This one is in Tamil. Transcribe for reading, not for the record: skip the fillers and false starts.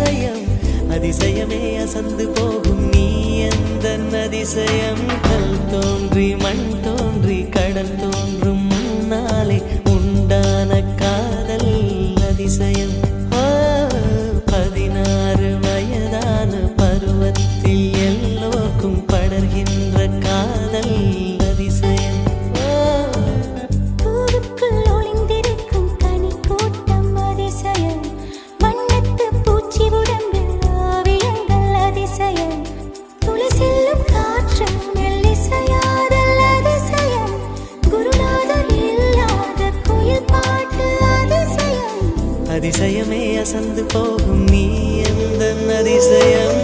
அதிசயம் அதிசயமே அசந்து போகும் நீ எந்த அதிசயம் கல் தோன்றி மண் தோன்றி கடல் தோன்றும் முன்னாலே உண்டான காதல் அதிசயம் 16 வயதான பருவத்தில் எல்லோருக்கும் படர்கின்ற காதல் அதிசயம் பூவுக்குள் ஒளிந்திருக்கும் கனி கூட்டம் அதிசயம் வண்ணத்து பூச்சி உடம்பில் ஓவியங்கள் அதிசயம் துளி செல்லும் காற்று மெல்லிசையாதல் அதிசயம் குருநாதர் இல்லாத குயில் பாட்டு அதிசயம் அதிசயமே அசந்து போகும் நீ எந்த அதிசயம்